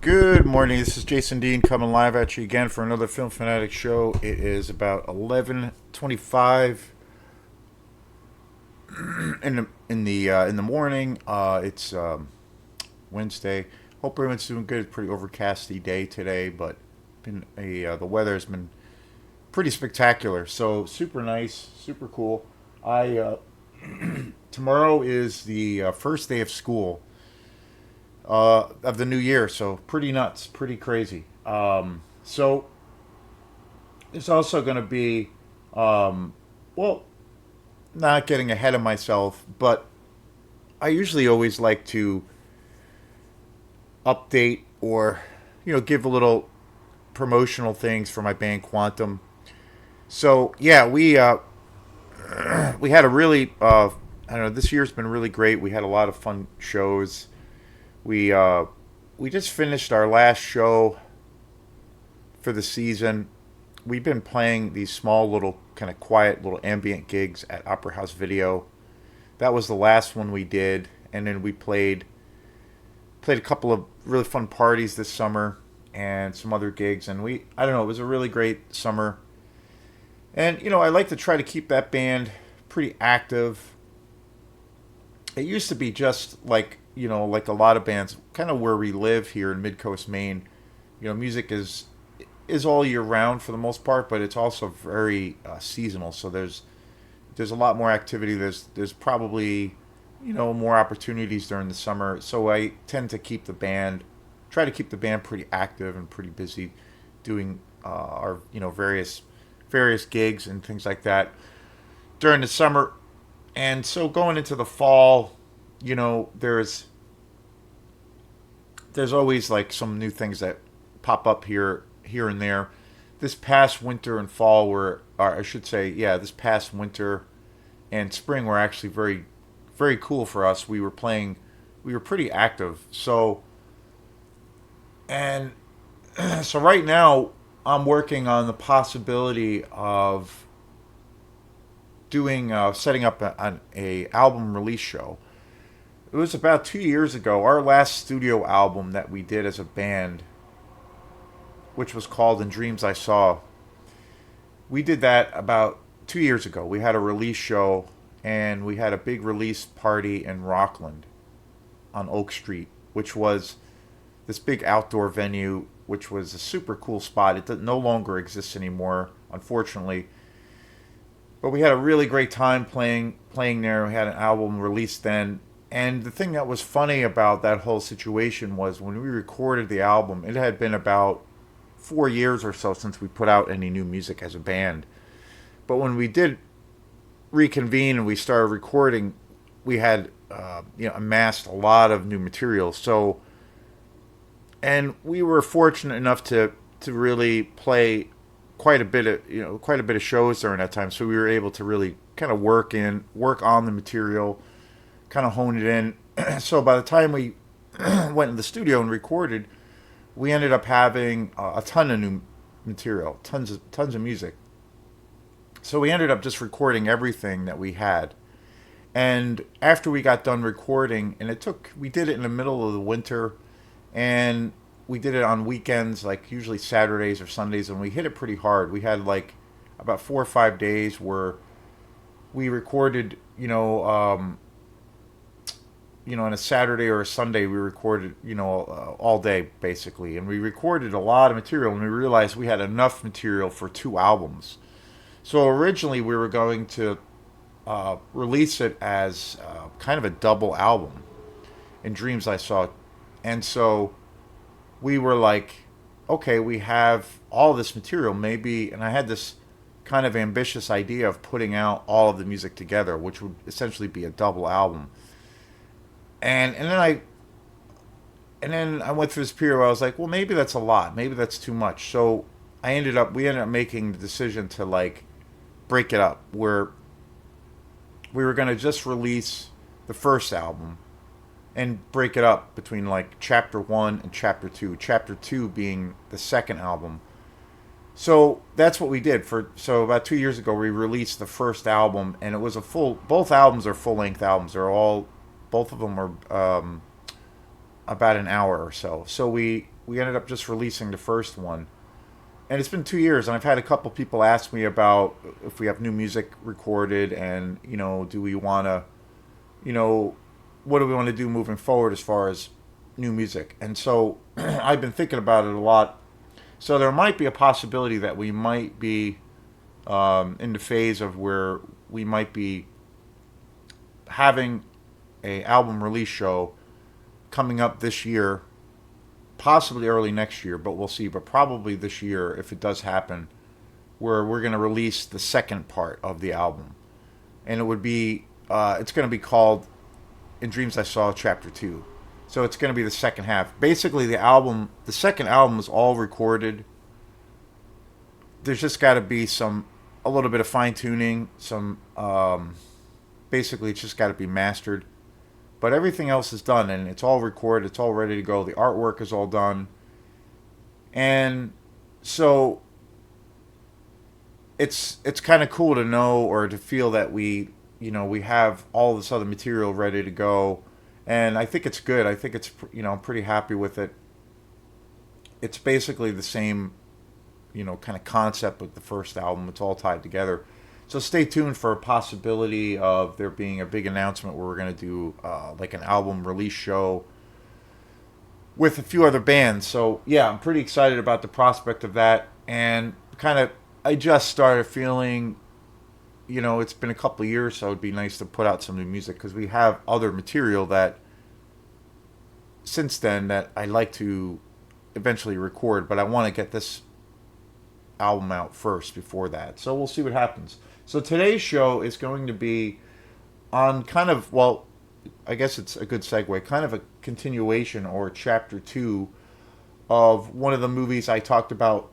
Good morning. This is Jason Dean coming live at you again for another Film Fanatic show. It is about 11:25 in the morning. It's Wednesday. Hope everyone's doing good. It's a pretty overcasty day today, but the weather has been pretty spectacular. So super nice, super cool. I Tomorrow is the first day of school of the new year, so pretty nuts, pretty crazy. So there's also going to be, well, not getting ahead of myself, but I usually always like to update or, give a little promotional things for my band Quantum. So yeah, we had a really, I don't know, this year's been really great. We had a lot of fun shows. We uh, we just finished our last show for the season. We've been playing these small little kind of quiet little ambient gigs at Opera House Video. That was the last one we did, and then we played a couple of really fun parties this summer and some other gigs, and I don't know, it was a really great summer. And I like to try to keep that band pretty active. It used to be just like a lot of bands, kind of where we live here in Mid Coast, Maine. Music is all year round for the most part, but it's also very seasonal. So there's a lot more activity. There's probably more opportunities during the summer. So I tend to try to keep the band pretty active and pretty busy, doing our various gigs and things like that during the summer. And so going into the fall, there's always like some new things that pop up here and there. This past winter and fall or I should say, yeah, this past winter and spring were actually very, very cool for us. We were pretty active. And so right now, I'm working on the possibility of doing setting up a album release show. It was about 2 years ago. Our last studio album that we did as a band, which was called "In Dreams I Saw," we did that about 2 years ago. We had a release show and we had a big release party in Rockland on Oak Street, which was this big outdoor venue, which was a super cool spot. It no longer exists anymore, unfortunately. But we had a really great time playing there. We had an album released then. And the thing that was funny about that whole situation was when we recorded the album, it had been about 4 years or so since we put out any new music as a band. But when we did reconvene and we started recording, we had amassed a lot of new material. So, and we were fortunate enough to really play quite a bit of shows during that time. So we were able to really kind of work on the material, kind of hone it in. So by the time we went in the studio and recorded, we ended up having a ton of new material, tons of music. So we ended up just recording everything that we had. And after we got done recording, and we did it in the middle of the winter, and we did it on weekends, like usually Saturdays or Sundays, and we hit it pretty hard. We had like about 4 or 5 days where we recorded, on a Saturday or a Sunday, we recorded, all day basically, and we recorded a lot of material, and we realized we had enough material for 2 albums. So originally we were going to release it as kind of a double album, In Dreams I Saw, and so we were like, okay, we have all this material, maybe, and I had this kind of ambitious idea of putting out all of the music together, which would essentially be a double album. And then I went through this period where I was like, well, maybe that's a lot, maybe that's too much. So we ended up making the decision to like break it up, where we were gonna just release the first album and break it up between like chapter one and chapter two. Chapter two being the second album. So that's what we did. So about 2 years ago, we released the first album, and it was a full. Both albums are full length albums. Both of them are about an hour or so. So we we ended up just releasing the first one. And it's been 2 years, and I've had a couple people ask me about if we have new music recorded, and do we want to, you know, what do we want to do moving forward as far as new music? And so I've been thinking about it a lot. So there might be a possibility that we might be in the phase of where we might be having a album release show coming up this year, possibly early next year, but we'll see. But probably this year, if it does happen, where we're going to release the second part of the album, and it would be it's going to be called "In Dreams I Saw Chapter 2." So it's going to be the second half. Basically, the second album is all recorded. There's just got to be a little bit of fine tuning. Basically, it's just got to be mastered. But everything else is done, and it's all recorded. It's all ready to go. The artwork is all done, and so it's kind of cool to know or to feel that we have all this other material ready to go, and I think it's good. I think it's I'm pretty happy with it. It's basically the same kind of concept with the first album. It's all tied together. So stay tuned for a possibility of there being a big announcement where we're going to do like an album release show with a few other bands. So yeah, I'm pretty excited about the prospect of that. And I just started feeling, it's been a couple of years, so it'd be nice to put out some new music, because we have other material that since then that I'd like to eventually record, but I want to get this album out first before that. So we'll see what happens. So today's show is going to be on I guess it's a good segue, kind of a continuation or chapter 2 of one of the movies I talked about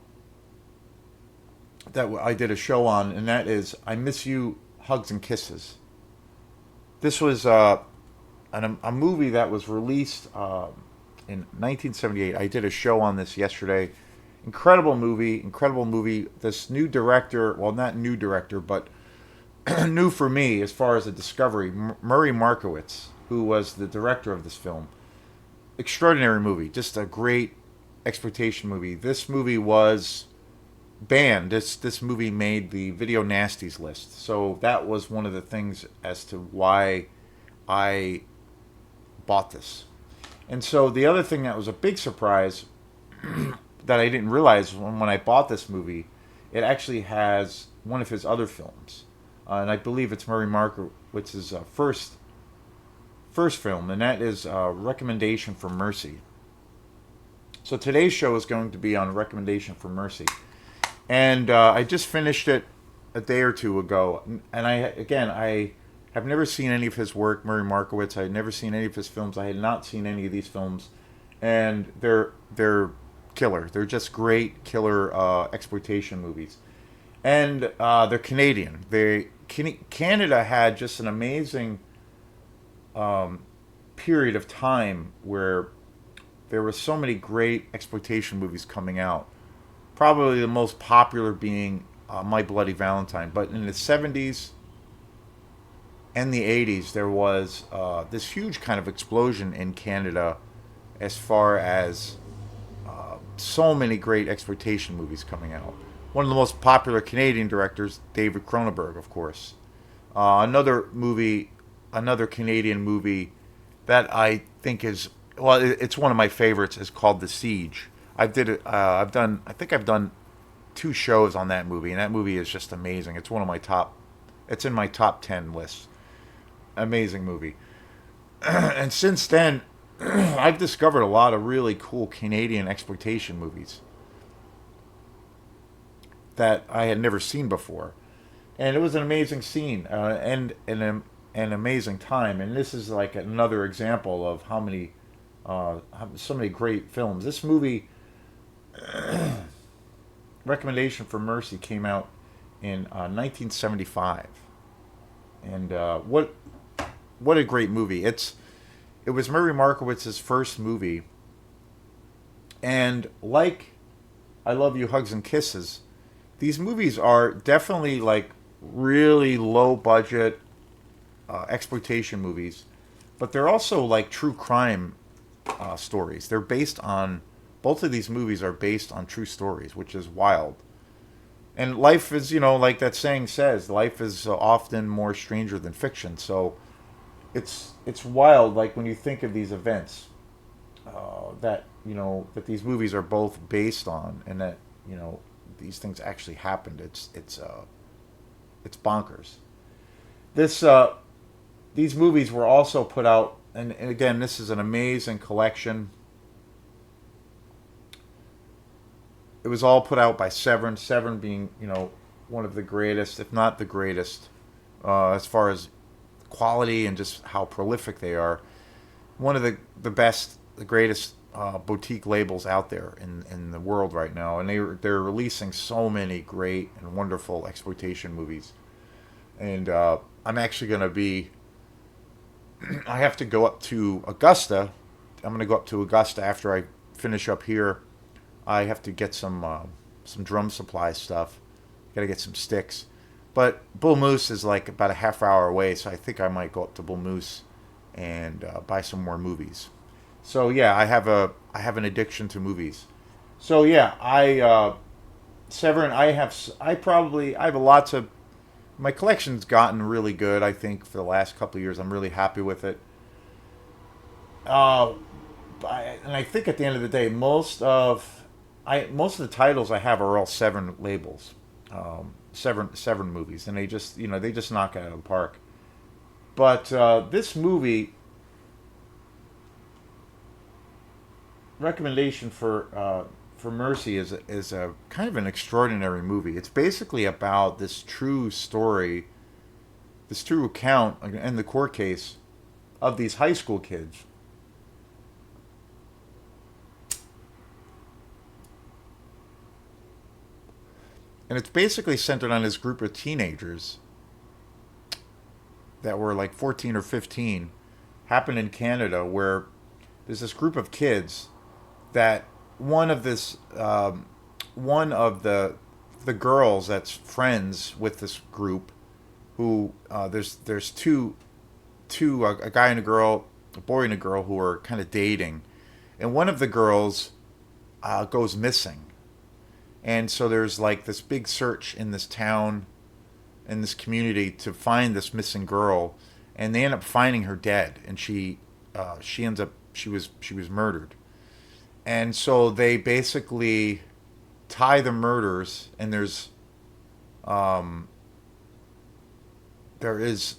that I did a show on, and that is I Miss You, Hugs and Kisses. This was a movie that was released in 1978. I did a show on this yesterday. Incredible movie. This new director, well, not new director, but new for me as far as a discovery, Murray Markowitz, who was the director of this film. Extraordinary movie, just a great exploitation movie. This movie was banned. This movie made the Video Nasties list. So that was one of the things as to why I bought this. And so the other thing that was a big surprise that I didn't realize when I bought this movie, it actually has one of his other films, and I believe it's Murray Markowitz's first film, and that is Recommendation for Mercy. So today's show is going to be on Recommendation for Mercy, and I just finished it a day or two ago, and I have never seen any of his work, Murray Markowitz. I had never seen any of his films. I had not seen any of these films, and they're killer. They're just great killer exploitation movies, and they're Canadian. Canada had just an amazing period of time where there were so many great exploitation movies coming out. Probably the most popular being My Bloody Valentine, but in the 70s and the 80s there was this huge kind of explosion in Canada as far as so many great exploitation movies coming out. One of the most popular Canadian directors, David Cronenberg, of course. Another Canadian movie that I think it's one of my favorites, is called The Siege. I think I've done 2 shows on that movie, and that movie is just amazing. It's it's in my top 10 list. Amazing movie. And since then, I've discovered a lot of really cool Canadian exploitation movies that I had never seen before, and it was an amazing scene and an amazing time. And this is like another example of how so many great films. This movie, Recommendation for Mercy, came out in 1975, and what a great movie! It was Murray Markowitz's first movie, and like I Love You, Hugs and Kisses, these movies are definitely like really low budget exploitation movies, but they're also like true crime stories. They're based on Both of these movies are based on true stories, which is wild. And life is, like that saying says, life is often more stranger than fiction. So it's wild, like when you think of these events that that these movies are both based on, and that these things actually happened. It's bonkers. This These movies were also put out, and again, this is an amazing collection. It was all put out by Severn. Severn being, one of the greatest, if not the greatest, as far as quality and just how prolific they are. One of the best, the greatest boutique labels out there in the world right now, and they're releasing so many great and wonderful exploitation movies. And I'm actually going to be. I have to go up to Augusta. I'm going to go up to Augusta after I finish up here. I have to get some drum supply stuff. Got to get some sticks. But Bull Moose is like about a half hour away, so I think I might go up to Bull Moose and buy some more movies. So yeah, I have an addiction to movies. So yeah, Severin, I have lots of my collection's gotten really good. I think for the last couple of years, I'm really happy with it. Uh, and I think at the end of the day, most of the titles I have are all Severn labels, Severn movies, and they just knock it out of the park. But this movie recommendation for Mercy is a kind of an extraordinary movie. It's basically about this true story, this true account in the court case of these high school kids. And it's basically centered on this group of teenagers that were like 14 or 15, happened in Canada, where there's this group of kids that one of the girls that's friends with this group, who there's two a guy and a girl, a boy and a girl, who are kind of dating, and one of the girls goes missing. And so there's like this big search in this town, in this community, to find this missing girl, and they end up finding her dead, and she ends up she was murdered. And so they basically tie the murders, and um, there is,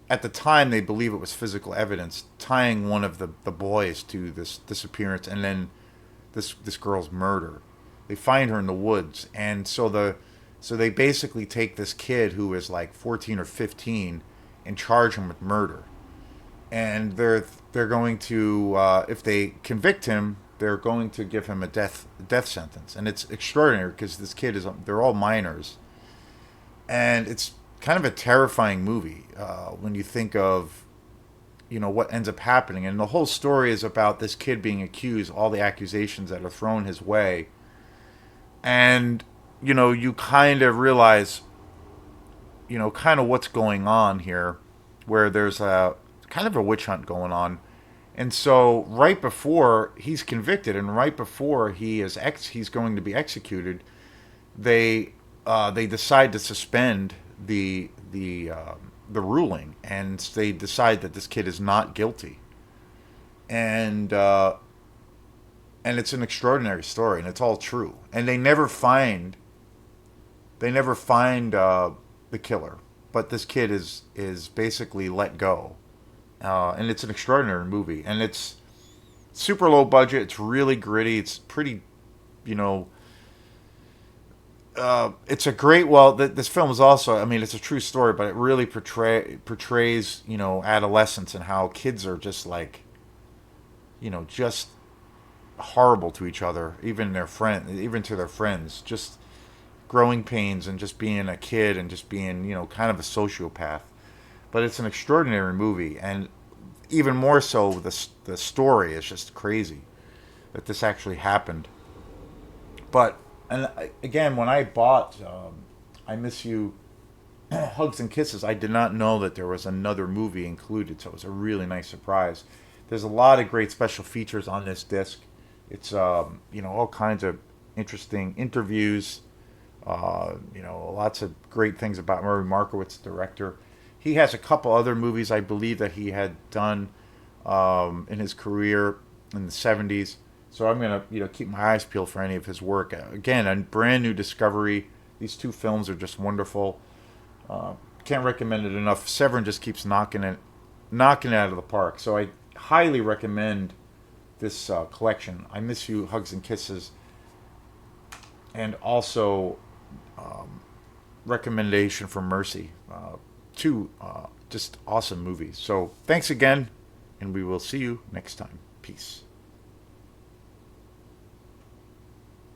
at the time they believe it was physical evidence tying one of the boys to this disappearance, and then this girl's murder. They find her in the woods, and so they basically take this kid who is like 14 or 15 and charge him with murder. And they're going to, if they convict him, they're going to give him a death sentence. And it's extraordinary because this kid they're all minors, and it's kind of a terrifying movie when you think of what ends up happening. And the whole story is about this kid being accused, all the accusations that are thrown his way, and you kind of realize kind of what's going on here, where there's a kind of a witch hunt going on. And so right before he's convicted, and right before he's going to be executed, they decide to suspend the ruling, and they decide that this kid is not guilty. And it's an extraordinary story, and it's all true. And they never find the killer, but this kid is basically let go. And it's an extraordinary movie, and it's super low budget. It's really gritty. It's pretty, you know. It's a great. Well, this film is also. I mean, it's a true story, but it really portrays adolescence, and how kids are just like, just horrible to each other, even to their friends. Just growing pains, and just being a kid, and just being kind of a sociopath. But it's an extraordinary movie, and even more so, the story is just crazy that this actually happened. But again, when I bought "I Miss You, Hugs and Kisses," I did not know that there was another movie included, so it was a really nice surprise. There's a lot of great special features on this disc. It's all kinds of interesting interviews. Lots of great things about Murray Markowitz, director. He has a couple other movies I believe that he had done in his career in the '70s. So I'm gonna keep my eyes peeled for any of his work. Again, a brand new discovery. These two films are just wonderful. Can't recommend it enough. Severin just keeps knocking it out of the park. So I highly recommend this collection. I Miss You, Hugs and Kisses, and also recommendation for Mercy. Two just awesome movies. So thanks again, and we will see you next time. Peace.